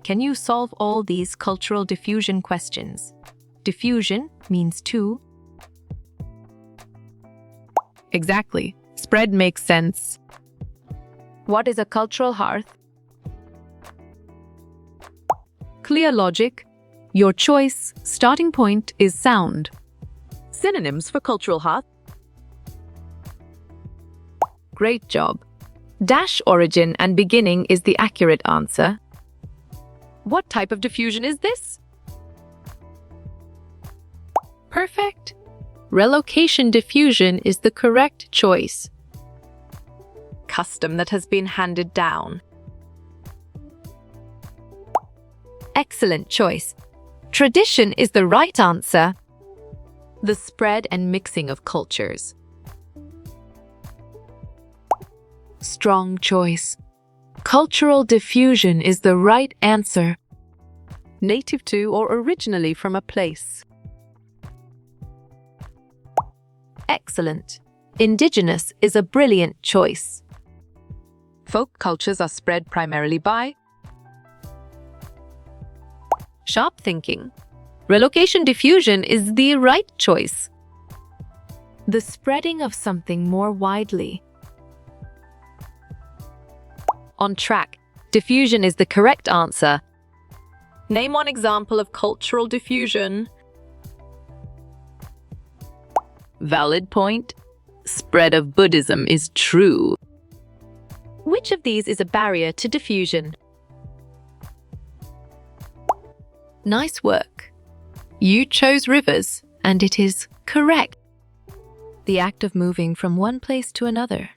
Can you solve all these cultural diffusion questions? Diffusion means two. Exactly. Spread makes sense. What is a cultural hearth? Clear logic. Your choice, starting point is sound. Synonyms for cultural hearth. Great job. Dash origin and beginning is the accurate answer. What type of diffusion is this? Perfect. Relocation diffusion is the correct choice. Custom that has been handed down. Excellent choice. Tradition is the right answer. The spread and mixing of cultures. Strong choice. Cultural diffusion is the right answer. Native to or originally from a place. Excellent. Indigenous is a brilliant choice. Folk cultures are spread primarily by. Sharp thinking. Relocation diffusion is the right choice. The spreading of something more widely. On track. Diffusion is the correct answer. Name one example of cultural diffusion. Valid point. Spread of Buddhism is true. Which of these is a barrier to diffusion? Nice work. You chose rivers, and it is correct. The act of moving from one place to another.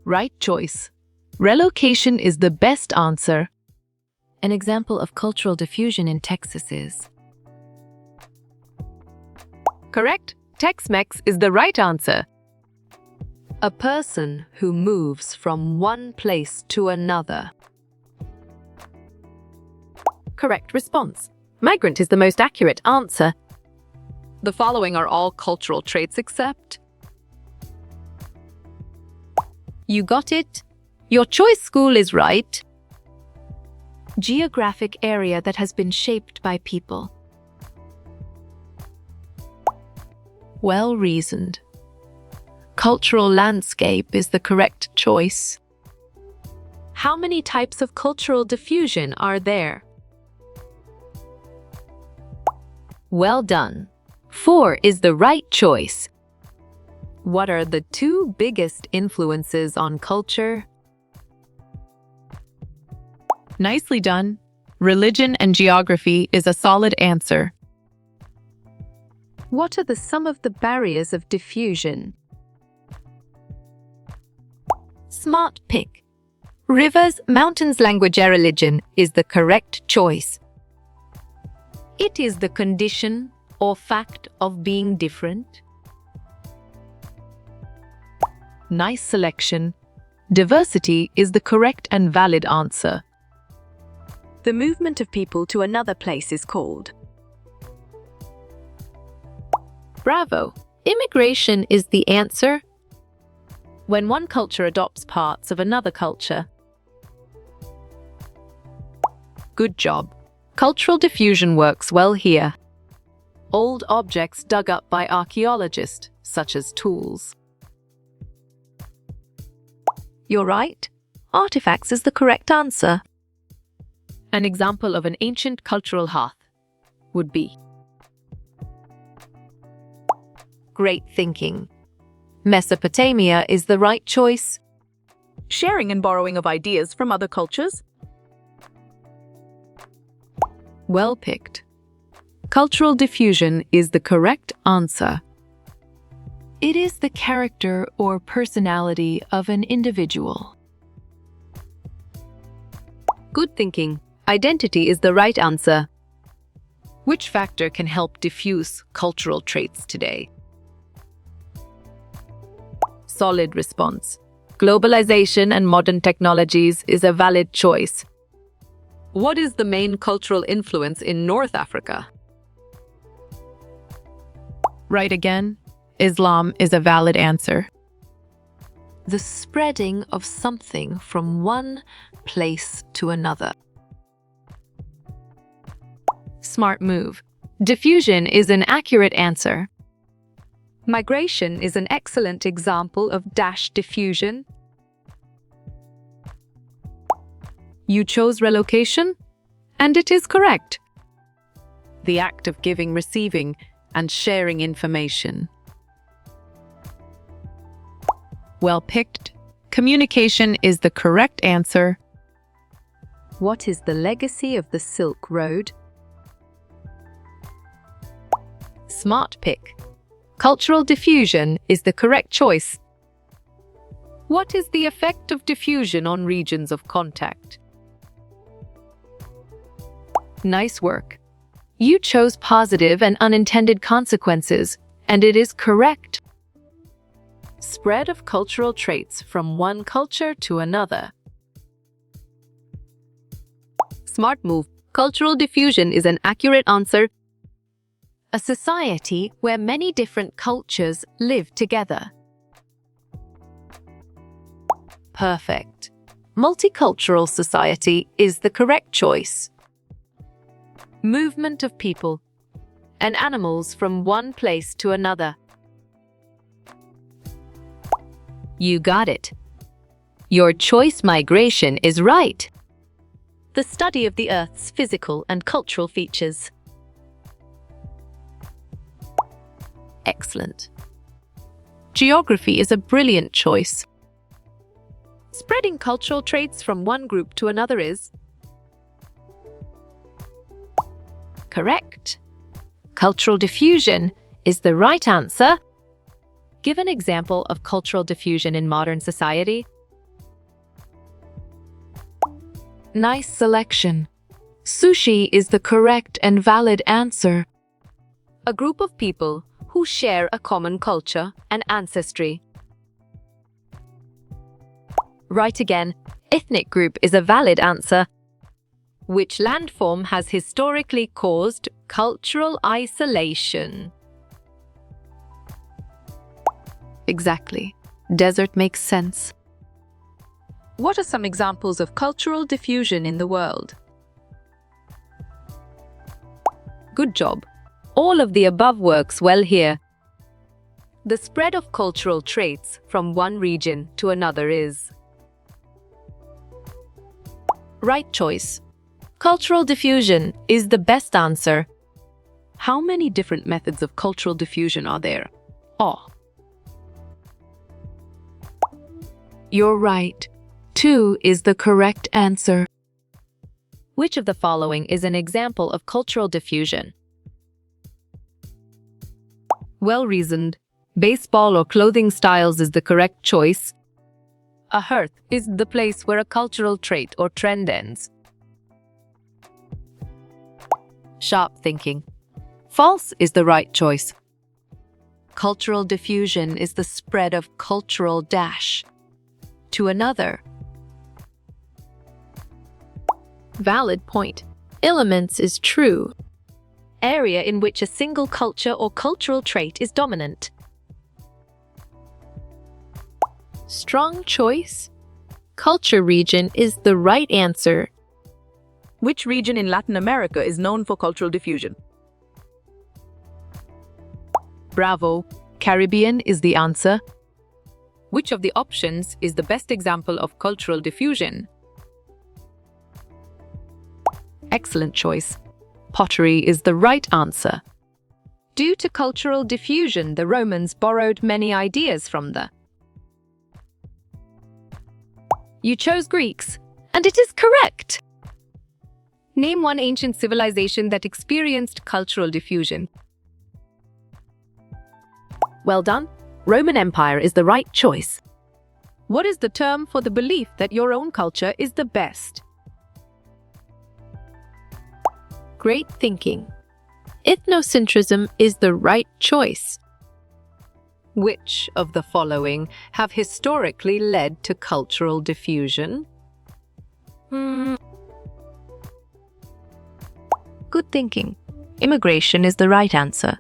Right choice. Relocation is the best answer. An example of cultural diffusion in Texas is. Correct. Tex-Mex is the right answer. A person who moves from one place to another. Correct response. Migrant is the most accurate answer. The following are all cultural traits except. You got it. Your choice school is right. Geographic area that has been shaped by people. Well reasoned. Cultural landscape is the correct choice. How many types of cultural diffusion are there? Well done. 4 is the right choice. What are the two biggest influences on culture? Nicely done. Religion and geography is a solid answer. What are some of the barriers of diffusion? Smart pick. Rivers, mountains, language, and religion is the correct choice. It is the condition or fact of being different. Nice selection. Diversity is the correct and valid answer. The movement of people to another place is called. Bravo! Immigration is the answer. When one culture adopts parts of another culture. Good job. Cultural diffusion works well here. Old objects dug up by archaeologists, such as tools. You're right. Artifacts is the correct answer. An example of an ancient cultural hearth would be. Great thinking. Mesopotamia is the right choice. Sharing and borrowing of ideas from other cultures. Well picked. Cultural diffusion is the correct answer. It is the character or personality of an individual. Good thinking. Identity is the right answer. Which factor can help diffuse cultural traits today? Solid response. Globalization and modern technologies is a valid choice. What is the main cultural influence in North Africa? Right again. Islam is a valid answer. the spreading of something from one place to another. Smart move. Diffusion is an accurate answer. Migration is an excellent example of diffusion. You chose relocation, and it is correct. The act of giving, receiving, and sharing information. Well picked. Communication is the correct answer. What is the legacy of the Silk Road? Smart pick. Cultural diffusion is the correct choice. What is the effect of diffusion on regions of contact? Nice work. You chose positive and unintended consequences, and it is correct. Spread of cultural traits from one culture to another. Smart move. Cultural diffusion is an accurate answer. A society where many different cultures live together. Perfect. Multicultural society is the correct choice. Movement of people and animals from one place to another. You got it. Your choice, migration, is right. The study of the Earth's physical and cultural features. Excellent. Geography is a brilliant choice. Spreading cultural traits from one group to another is correct. Cultural diffusion is the right answer. Give an example of cultural diffusion in modern society. Nice selection. Sushi is the correct and valid answer. A group of people who share a common culture and ancestry. Right again, ethnic group is a valid answer. Which landform has historically caused cultural isolation? Exactly. Desert makes sense. What are some examples of cultural diffusion in the world? Good job. All of the above works well here. The spread of cultural traits from one region to another is right choice. Cultural diffusion is the best answer. How many different methods of cultural diffusion are there? Oh. You're right. 2 is the correct answer. Which of the following is an example of cultural diffusion? Well reasoned. Baseball or clothing styles is the correct choice. A hearth is the place where a cultural trait or trend ends. Sharp thinking. False is the right choice. Cultural diffusion is the spread of cultural dash to another. Valid point. Elements is true. Area in which a single culture or cultural trait is dominant. Strong choice. Culture region is the right answer. Which region in Latin America is known for cultural diffusion? Bravo. Caribbean is the answer. Which of the options is the best example of cultural diffusion? Excellent choice. Pottery is the right answer. Due to cultural diffusion, the Romans borrowed many ideas from the. You chose Greeks, and it is correct. Name one ancient civilization that experienced cultural diffusion. Well done. Roman Empire is the right choice. What is the term for the belief that your own culture is the best? Great thinking. Ethnocentrism is the right choice. Which of the following have historically led to cultural diffusion? Good thinking. Immigration is the right answer.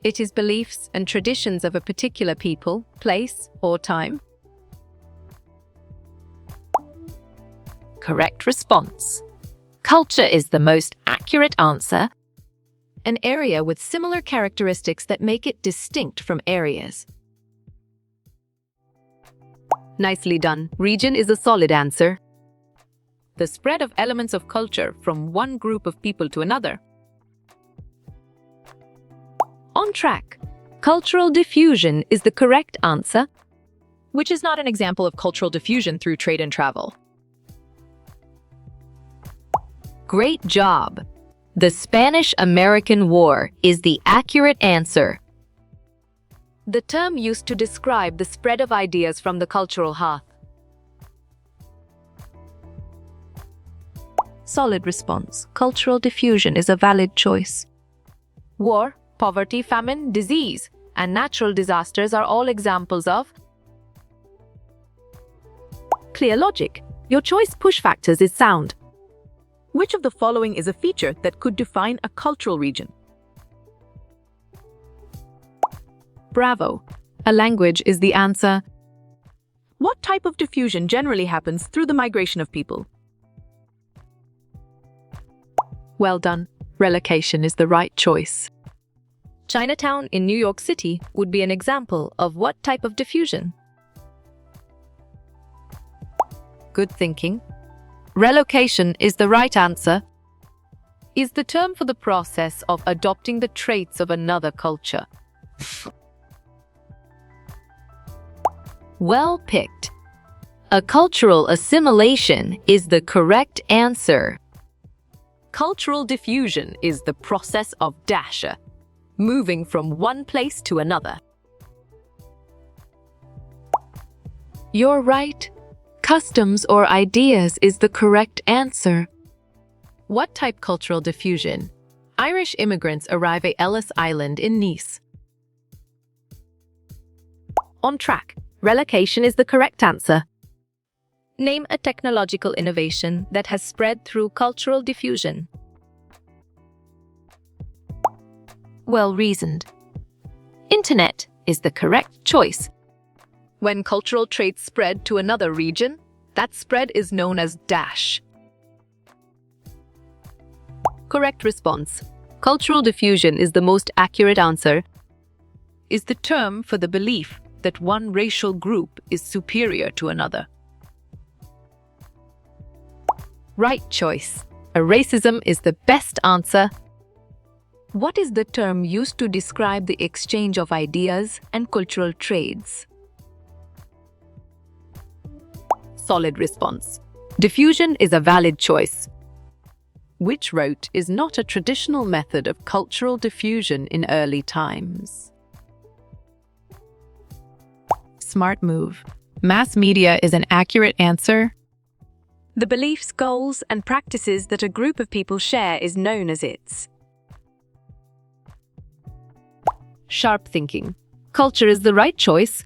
It is beliefs and traditions of a particular people, place, or time. Correct response. Culture is the most accurate answer. An area with similar characteristics that make it distinct from areas. Nicely done. Region is a solid answer. The spread of elements of culture from one group of people to another. On track. Cultural diffusion is the correct answer, Which is not an example of cultural diffusion through trade and travel. Great job. The Spanish-American War is the accurate answer. the term used to describe the spread of ideas from the cultural hearth. Solid response. Cultural diffusion is a valid choice. War, poverty, famine, disease, and natural disasters are all examples of clear logic. Your choice push factors is sound. Which of the following is a feature that could define a cultural region? Bravo. A language is the answer. What type of diffusion generally happens through the migration of people? Well done. Relocation is the right choice. Chinatown in New York City would be an example of what type of diffusion? Good thinking. Relocation is the right answer. Is the term for the process of adopting the traits of another culture. Well picked. A cultural assimilation is the correct answer. Cultural diffusion is the process of moving from one place to another. You're right. Customs or ideas is the correct answer. What type cultural diffusion? Irish immigrants arrive at Ellis Island in Nice. On track. Relocation is the correct answer. Name a technological innovation that has spread through cultural diffusion. Well reasoned. Internet is the correct choice. When cultural traits spread to another region, that spread is known as . Correct response. Cultural diffusion is the most accurate answer. Is the term for the belief that one racial group is superior to another. Right choice. A racism is the best answer. What is the term used to describe the exchange of ideas and cultural trades? Solid response. Diffusion is a valid choice. Which route is not a traditional method of cultural diffusion in early times? Smart move. Mass media is an accurate answer. The beliefs, goals, and practices that a group of people share is known as its. Sharp thinking. Culture is the right choice.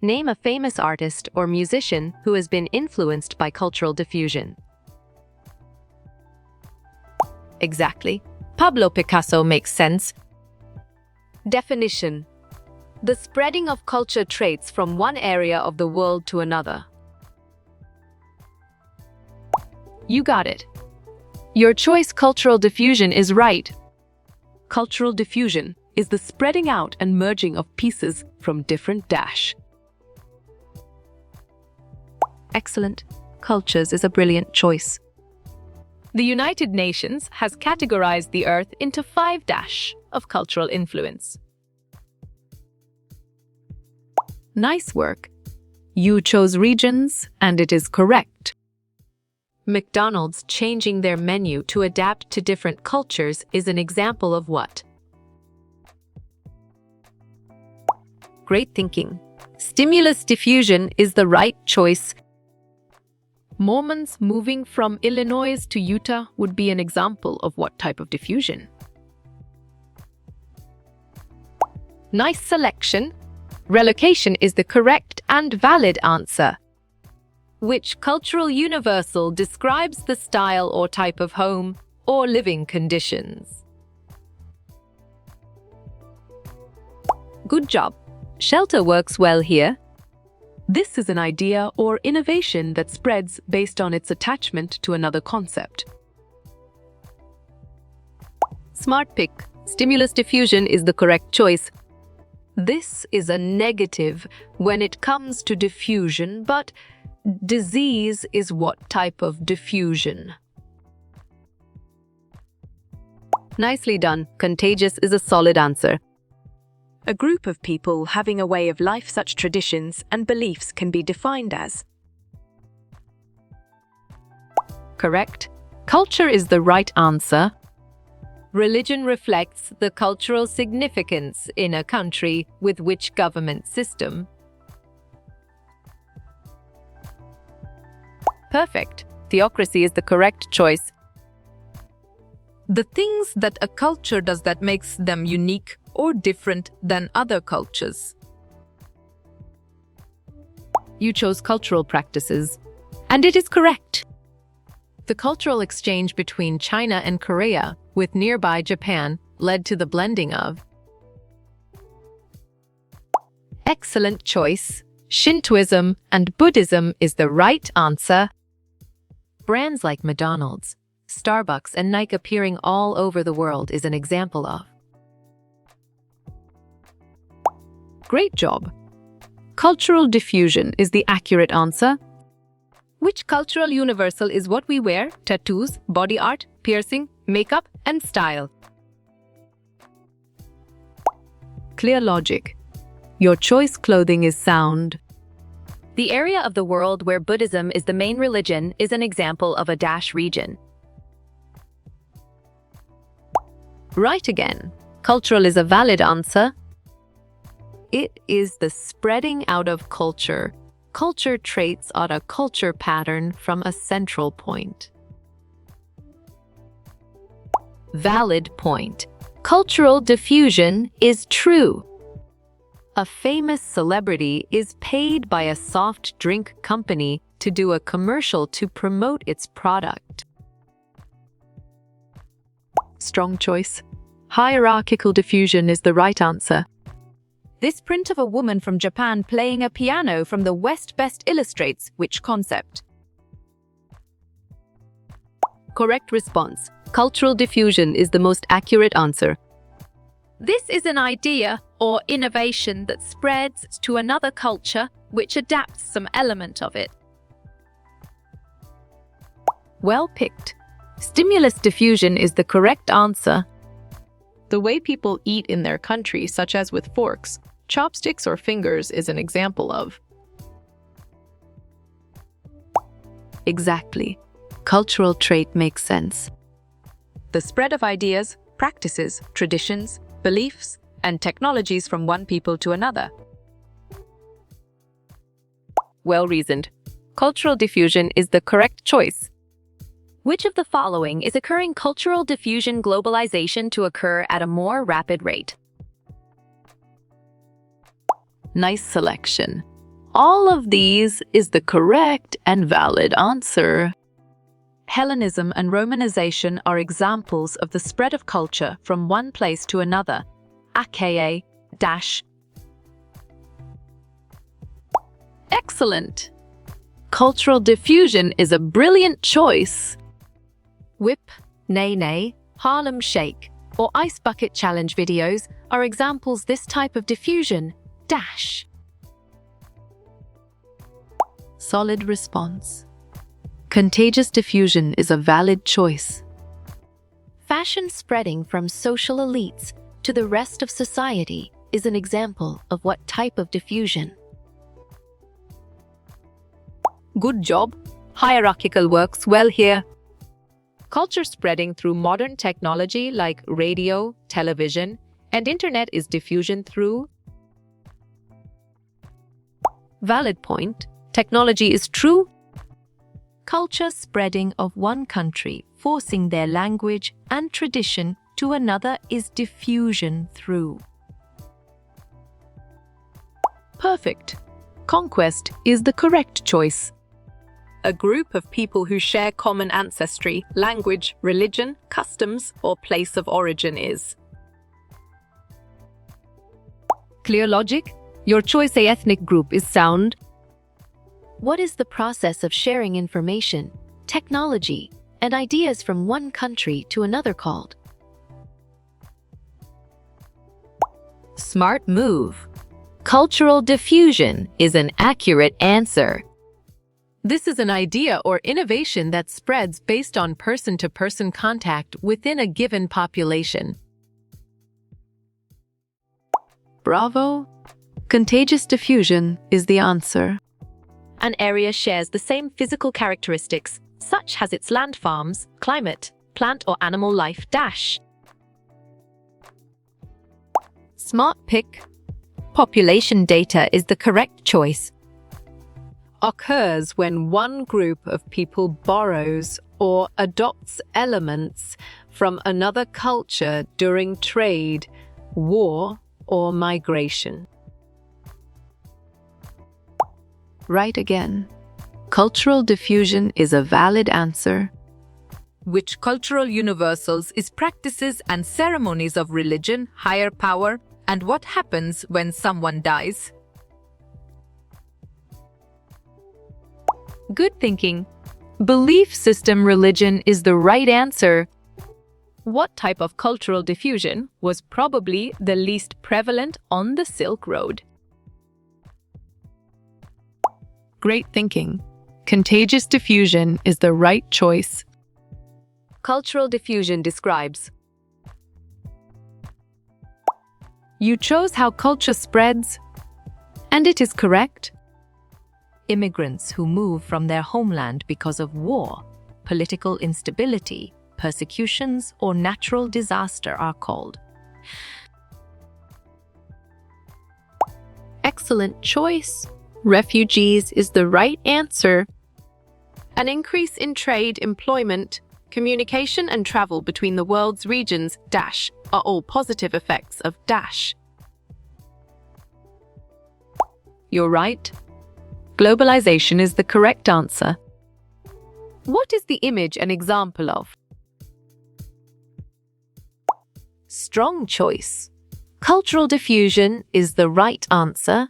Name a famous artist or musician who has been influenced by cultural diffusion. Exactly. Pablo Picasso makes sense. Definition. The spreading of culture traits from one area of the world to another. You got it. Your choice cultural diffusion is right. Cultural diffusion is the spreading out and merging of pieces from different . Excellent. Cultures is a brilliant choice. The United Nations has categorized the Earth into 5 of cultural influence. Nice work. You chose regions, and it is correct. McDonald's changing their menu to adapt to different cultures is an example of what? Great thinking. Stimulus diffusion is the right choice. Mormons moving from Illinois to Utah would be an example of what type of diffusion? Nice selection. Relocation is the correct and valid answer. Which cultural universal describes the style or type of home or living conditions? Good job. Shelter works well here. This is an idea or innovation that spreads based on its attachment to another concept. Smart pick. Stimulus diffusion is the correct choice. This is a negative when it comes to diffusion, but disease is what type of diffusion? Nicely done. Contagious is a solid answer. A group of people having a way of life such traditions and beliefs can be defined as. Correct. Culture is the right answer. Religion reflects the cultural significance in a country with which government system. Perfect. Theocracy is the correct choice. The things that a culture does that makes them unique or different than other cultures. You chose cultural practices, and it is correct. The cultural exchange between China and Korea with nearby Japan led to the blending of. Excellent choice. Shintoism and Buddhism is the right answer. Brands like McDonald's, Starbucks, and Nike appearing all over the world is an example of. Great job. Cultural diffusion is the accurate answer. Which cultural universal is what we wear, tattoos, body art, piercing, makeup, and style? Clear logic. Your choice clothing is sound. The area of the world where Buddhism is the main religion is an example of a dash region. Right again. Cultural is a valid answer. It is the spreading out of culture. Culture traits are a culture pattern from a central point. Valid point. Cultural diffusion is true. A famous celebrity is paid by a soft drink company to do a commercial to promote its product. Strong choice. Hierarchical diffusion is the right answer. This print of a woman from Japan playing a piano from the West best illustrates which concept? Correct response. Cultural diffusion is the most accurate answer. This is an idea or innovation that spreads to another culture which adapts some element of it. Well picked. Stimulus diffusion is the correct answer. The way people eat in their country, such as with forks, chopsticks, or fingers, is an example of. Exactly. Cultural trait makes sense. The spread of ideas, practices, traditions, beliefs, and technologies from one people to another. Well reasoned. Cultural diffusion is the correct choice. Which of the following is occurring cultural diffusion globalization to occur at a more rapid rate? Nice selection. All of these is the correct and valid answer. Hellenism and Romanization are examples of the spread of culture from one place to another, aka dash. Excellent. Cultural diffusion is a brilliant choice. Whip, Nay Nay, Harlem Shake, or Ice Bucket Challenge videos are examples this type of diffusion. Dash. Solid response. Contagious diffusion is a valid choice. Fashion spreading from social elites to the rest of society is an example of what type of diffusion. Good job. Hierarchical works well here. Culture spreading through modern technology like radio, television, and internet is diffusion through. Valid point. Technology is true. Culture spreading of one country, forcing their language and tradition to another is diffusion through. Perfect. Conquest is the correct choice. A group of people who share common ancestry, language, religion, customs, or place of origin is. Clear logic? Your choice A ethnic group is sound. What is the process of sharing information, technology, and ideas from one country to another called? Smart move. Cultural diffusion is an accurate answer. This is an idea or innovation that spreads based on person-to-person contact within a given population. Bravo! Contagious diffusion is the answer. An area shares the same physical characteristics, such as its land farms, climate, plant or animal life dash. Smart pick. Population data is the correct choice. Occurs when one group of people borrows or adopts elements from another culture during trade, war, or migration. Right again. Cultural diffusion is a valid answer. Which cultural universals is practices and ceremonies of religion, higher power, and what happens when someone dies? Good thinking. Belief system religion is the right answer. What type of cultural diffusion was probably the least prevalent on the Silk Road? Great thinking. Contagious diffusion is the right choice. Cultural diffusion describes. You chose how culture spreads, and it is correct. Immigrants who move from their homeland because of war, political instability, persecutions, or natural disaster are called. Excellent choice. Refugees is the right answer. An increase in trade, employment, communication and travel between the world's regions dash are all positive effects of dash. You're right. Globalization is the correct answer. What is the image an example of? Strong choice. Cultural diffusion is the right answer.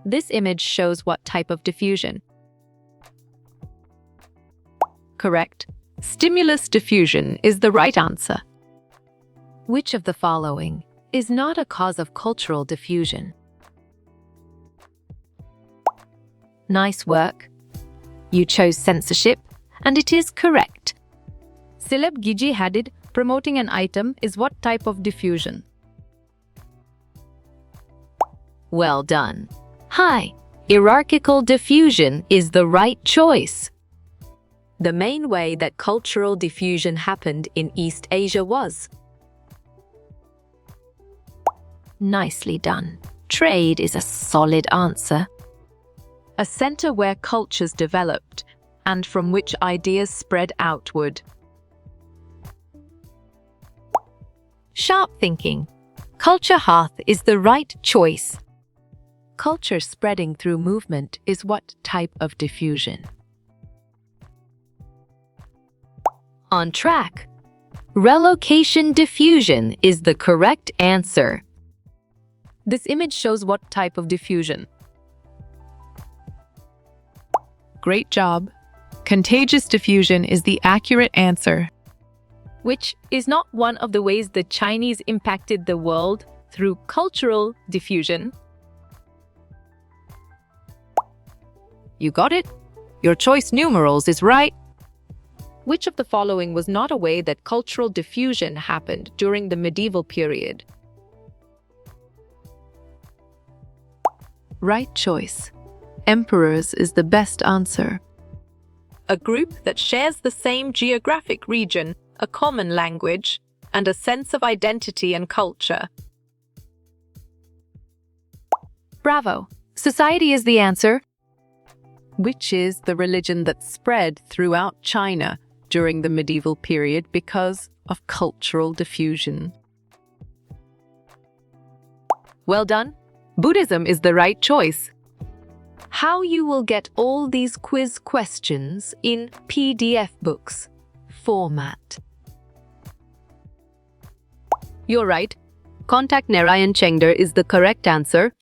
This image shows what type of diffusion. Correct. Stimulus diffusion is the right answer. Which of the following is not a cause of cultural diffusion? Nice work. You chose censorship, and it is correct. Celeb Gigi Hadid promoting an item is what type of diffusion? Well done. Hi, hierarchical diffusion is the right choice. The main way that cultural diffusion happened in East Asia was. Nicely done. Trade is a solid answer. A center where cultures developed and from which ideas spread outward. Sharp thinking. Culture hearth is the right choice. Culture spreading through movement is what type of diffusion? On track. Relocation diffusion is the correct answer. This image shows what type of diffusion? Great job. Contagious diffusion is the accurate answer. Which is not one of the ways the Chinese impacted the world through cultural diffusion. You got it? Your choice numerals is right. Which of the following was not a way that cultural diffusion happened during the medieval period? Right choice. Emperors is the best answer. A group that shares the same geographic region, a common language, and a sense of identity and culture. Bravo! Society is the answer. Which is the religion that spread throughout China during the medieval period because of cultural diffusion? Well done. Buddhism is the right choice. How you will get all these quiz questions in PDF books format. You're right. Contact Narayan Chengder is the correct answer.